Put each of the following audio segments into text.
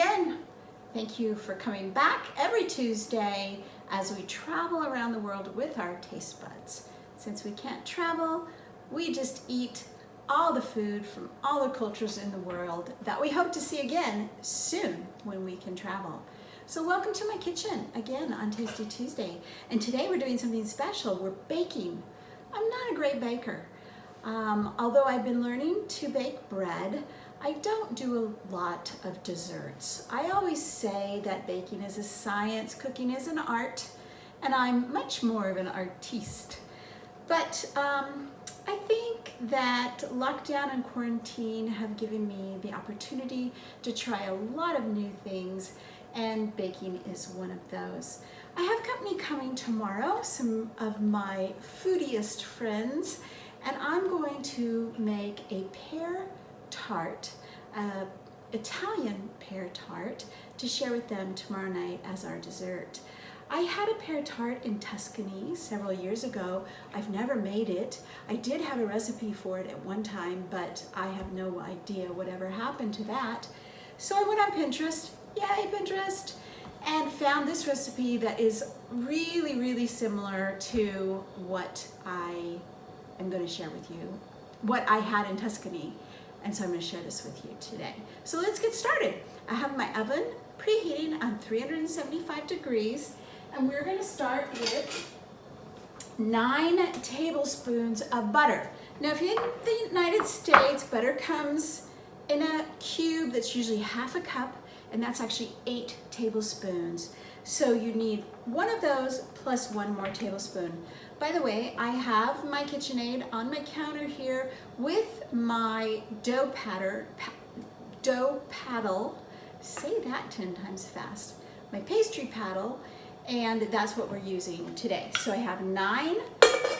again. Thank you for coming back every Tuesday as we travel around the world with our taste buds. Since we can't travel, we just eat all the food from all the cultures in the world that we hope to see again soon when we can travel. So welcome to my kitchen again on Tasty Tuesday. And today we're doing something special. We're baking. I'm not a great baker. Although I've been learning to bake bread, I don't do a lot of desserts. I always say that baking is a science, cooking is an art, and I'm much more of an artiste. But I think that lockdown and quarantine have given me the opportunity to try a lot of new things, and baking is one of those. I have company coming tomorrow, some of my foodiest friends, and I'm going to make a pear tart, Italian pear tart, to share with them tomorrow night as our dessert. I had a pear tart in Tuscany several years ago. I've never made it. I did have a recipe for it at one time, but I have no idea whatever happened to that. So I went on Pinterest, yay Pinterest, and found this recipe that is really, really similar to what I am going to share with you, what I had in Tuscany. And so I'm going to share this with you today. So let's get started. I have my oven preheating on 375 degrees, and we're going to start with 9 tablespoons of butter. Now, if you're in the United States, butter comes in a cube that's usually half a cup, and that's actually 8 tablespoons. So you need one of those plus 1 more tablespoon. By the way, I have my KitchenAid on my counter here with my dough paddle, say that 10 times fast, my pastry paddle, and that's what we're using today. So I have 9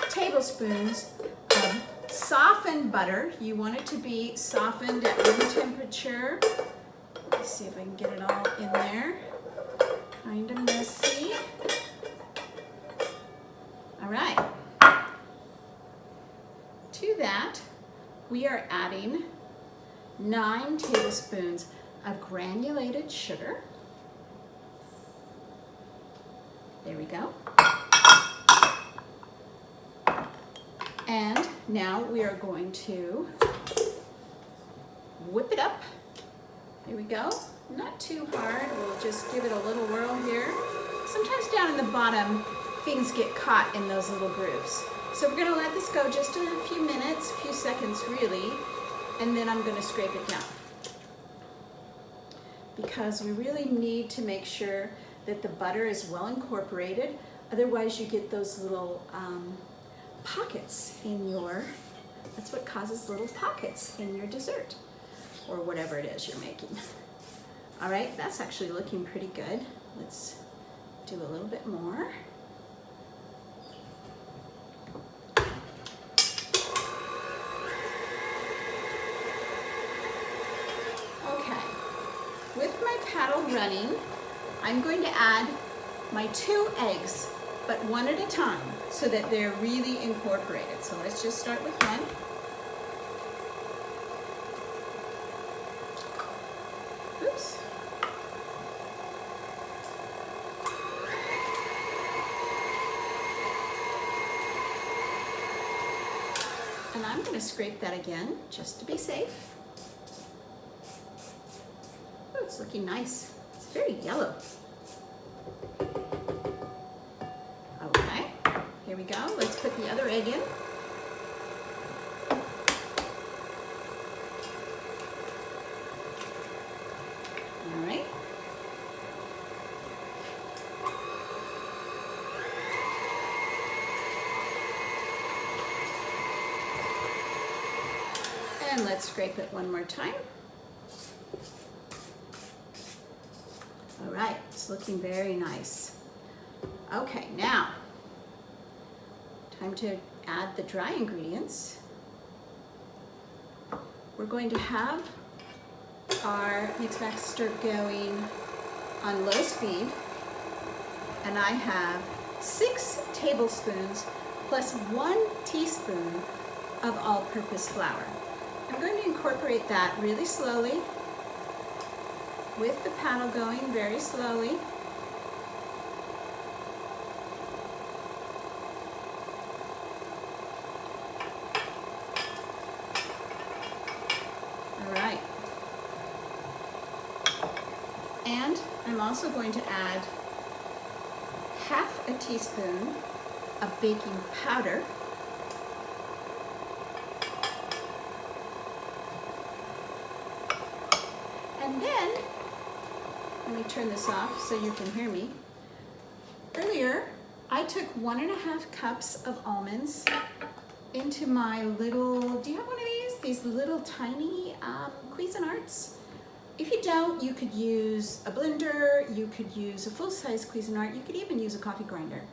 tablespoons of softened butter. You want it to be softened at room temperature. Let's see if I can get it all in there. Kind of messy. All right. To that, we are adding 9 tablespoons of granulated sugar. There we go. And now we are going to whip it up. Here we go. Not too hard. We'll just give it a little whirl here. Sometimes down in the bottom, things get caught in those little grooves. So we're going to let this go just a few minutes, a few seconds really, and then I'm going to scrape it down. Because we really need to make sure that the butter is well incorporated. Otherwise you get those little pockets in your, that's what causes little pockets in your dessert or whatever it is you're making. All right, that's actually looking pretty good. Let's do a little bit more. Okay, with my paddle running, I'm going to add my 2 eggs, but one at a time so that they're really incorporated. So let's just start with one. Oops. And I'm going to scrape that again just to be safe. Oh, it's looking nice. It's very yellow. Okay, here we go. Let's put the other egg in. All right. And let's scrape it one more time. All right, it's looking very nice. Okay, now, time to add the dry ingredients. We're going to have our mix mixer going on low speed, and I have 6 tablespoons plus 1 teaspoon of all-purpose flour. I'm going to incorporate that really slowly. with the paddle going very slowly. All right. And I'm also going to add half a teaspoon of baking powder. And then, let me turn this off so you can hear me. Earlier, I took 1.5 cups of almonds into my little, do you have one of these? These little tiny Cuisinarts. If you don't, you could use a blender, you could use a full-size Cuisinart, you could even use a coffee grinder.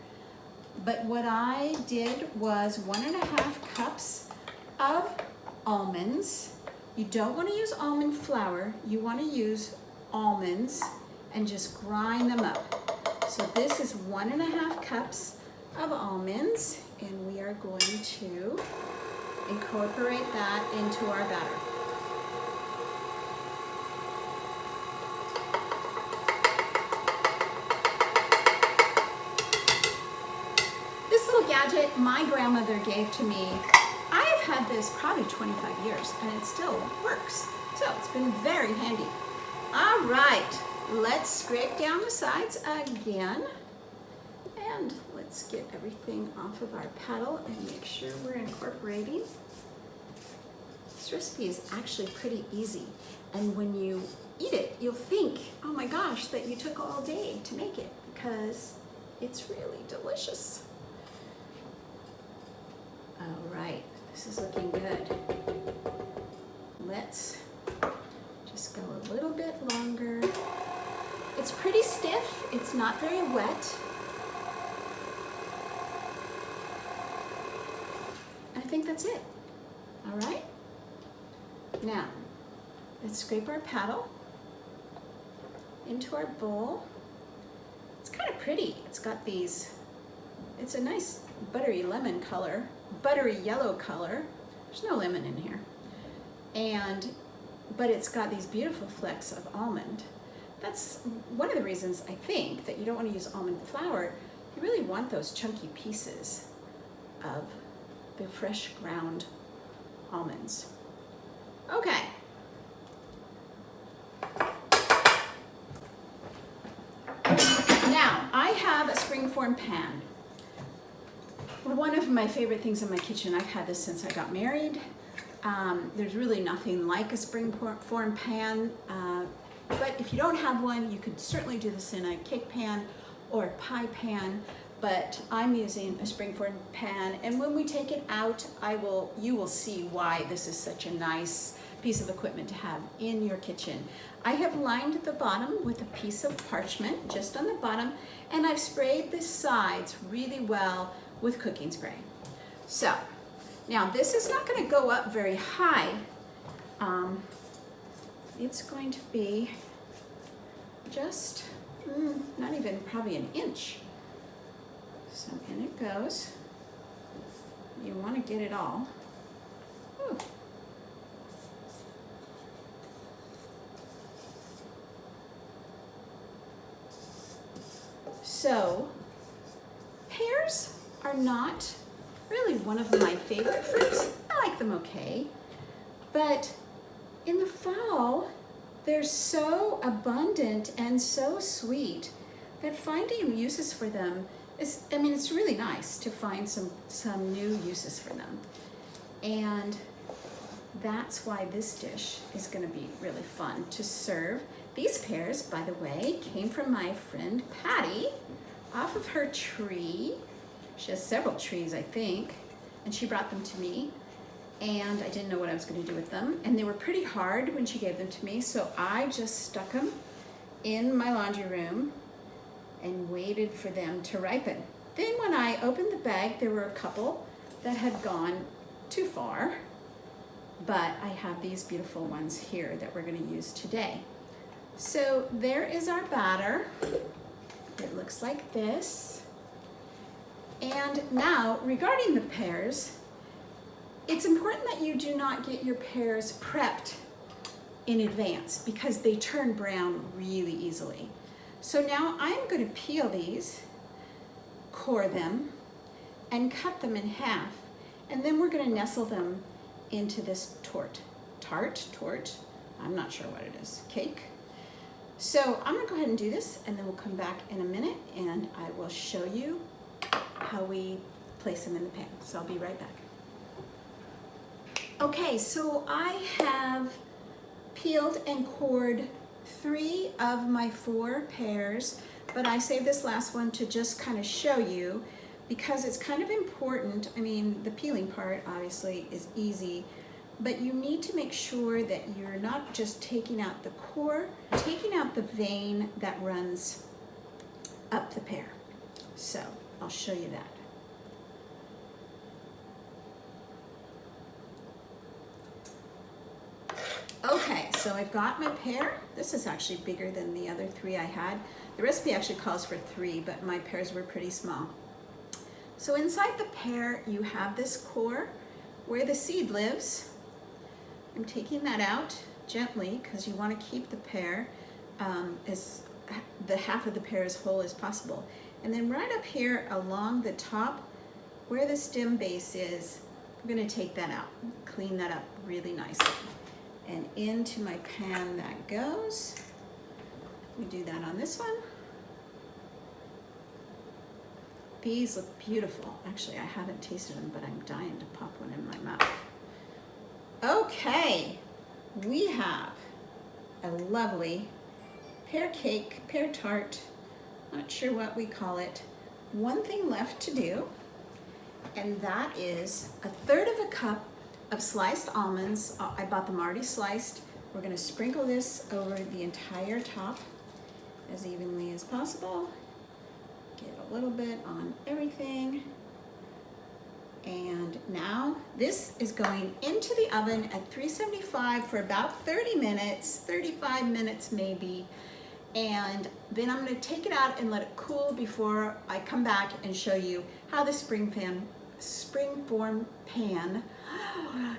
But what I did was 1.5 cups of almonds. You don't want to use almond flour, you want to use almonds and just grind them up. So this is 1.5 cups of almonds, and we are going to incorporate that into our batter. This little gadget my grandmother gave to me, I have had this probably 25 years and it still works. So it's been very handy. All right, let's scrape down the sides again. And let's get everything off of our paddle and make sure we're incorporating. This recipe is actually pretty easy. And when you eat it, you'll think, oh my gosh, that you took all day to make it, because it's really delicious. All right, this is looking good. Let's just go a little bit longer. It's pretty stiff, it's not very wet. I think that's it. All right. Now, let's scrape our paddle into our bowl. It's kind of pretty. It's got these, it's a nice buttery lemon color, buttery yellow color. There's no lemon in here. But it's got these beautiful flecks of almond. That's one of the reasons I think that you don't want to use almond flour. You really want those chunky pieces of the fresh ground almonds. Okay. Now, I have a springform pan. One of my favorite things in my kitchen. I've had this since I got married. There's really nothing like a springform pan, but if you don't have one, you could certainly do this in a cake pan or a pie pan, but I'm using a springform pan, and when we take it out, you will see why this is such a nice piece of equipment to have in your kitchen. I have lined the bottom with a piece of parchment, just on the bottom, and I've sprayed the sides really well with cooking spray. So, now this is not going to go up very high. It's going to be just, not even probably an inch. So in it goes. You want to get it all. Ooh. So, pears are not really one of my favorite fruits. I like them okay, but in the fall, they're so abundant and so sweet that finding uses for them is, it's really nice to find some new uses for them. And that's why this dish is going to be really fun to serve. These pears, by the way, came from my friend Patty off of her tree. She has several trees, I think, and she brought them to me, and I didn't know what I was going to do with them, and they were pretty hard when she gave them to me, so I just stuck them in my laundry room and waited for them to ripen. Then when I opened the bag, there were a couple that had gone too far, but I have these beautiful ones here that we're going to use today. So there is our batter. It looks like this. And now, regarding the pears, it's important that you do not get your pears prepped in advance because they turn brown really easily. So now I'm going to peel these, core them, and cut them in half. And then we're going to nestle them into this tart, I'm not sure what it is, cake. So I'm going to go ahead and do this, and then we'll come back in a minute and I will show you how we place them in the pan. So I'll be right back. Okay, so I have peeled and cored 3 of my 4 pears, but I saved this last one to just kind of show you because it's kind of important. I mean, the peeling part obviously is easy, but you need to make sure that you're not just taking out the core, taking out the vein that runs up the pear. So I'll show you that. Okay, so I've got my pear. This is actually bigger than the other 3 I had. The recipe actually calls for 3, but my pears were pretty small. So inside the pear, you have this core where the seed lives. I'm taking that out gently because you want to keep the pear as the half of the pear as whole as possible. And then right up here along the top where the stem base is, I'm going to take that out, clean that up really nicely. And into my pan that goes. We do that on this one. These look beautiful. Actually, I haven't tasted them, but I'm dying to pop one in my mouth. Okay, we have a lovely pear cake, pear tart, not sure what we call it. One thing left to do, and that is 1/3 of a cup of sliced almonds. I bought them already sliced. We're going to sprinkle this over the entire top as evenly as possible. Get a little bit on everything. And now this is going into the oven at 375 for about 30 minutes, 35 minutes maybe. And then I'm going to take it out and let it cool before I come back and show you how the springform pan,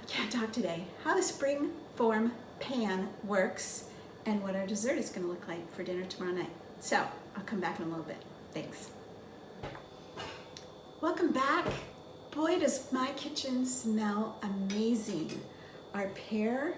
can't talk today, how the springform pan works and what our dessert is going to look like for dinner tomorrow night. So I'll come back in a little bit. Thanks. Welcome back. Boy, does my kitchen smell amazing. Our pear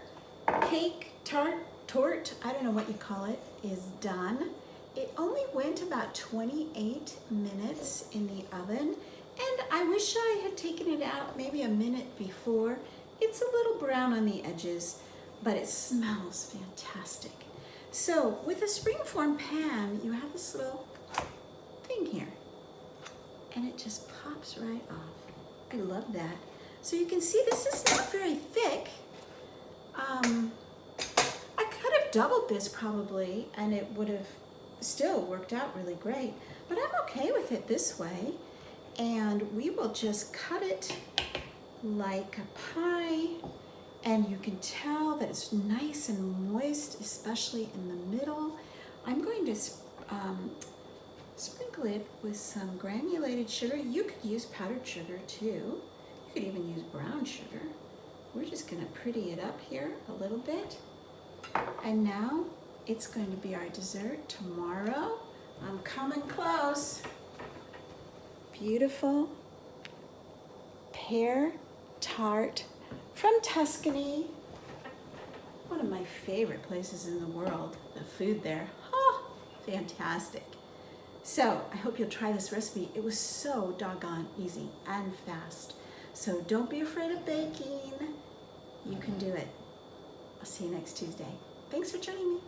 cake, tart, I don't know what you call it, is done. It only went about 28 minutes in the oven, and I wish I had taken it out maybe a minute before. It's a little brown on the edges, but it smells fantastic. So with a springform pan, you have this little thing here, and it just pops right off. I love that. So you can see this is not very thick. I could have doubled this probably, and it would have still worked out really great, but I'm okay with it this way. And we will just cut it like a pie, and you can tell that it's nice and moist, especially in the middle. I'm going to sprinkle it with some granulated sugar. You could use powdered sugar too. You could even use brown sugar. We're just gonna pretty it up here a little bit. And now it's going to be our dessert tomorrow. I'm coming close. Beautiful pear tart from Tuscany. One of my favorite places in the world. The food there, oh, fantastic. So I hope you'll try this recipe. It was so doggone easy and fast. So don't be afraid of baking. You can do it. I'll see you next Tuesday. Thanks for joining me.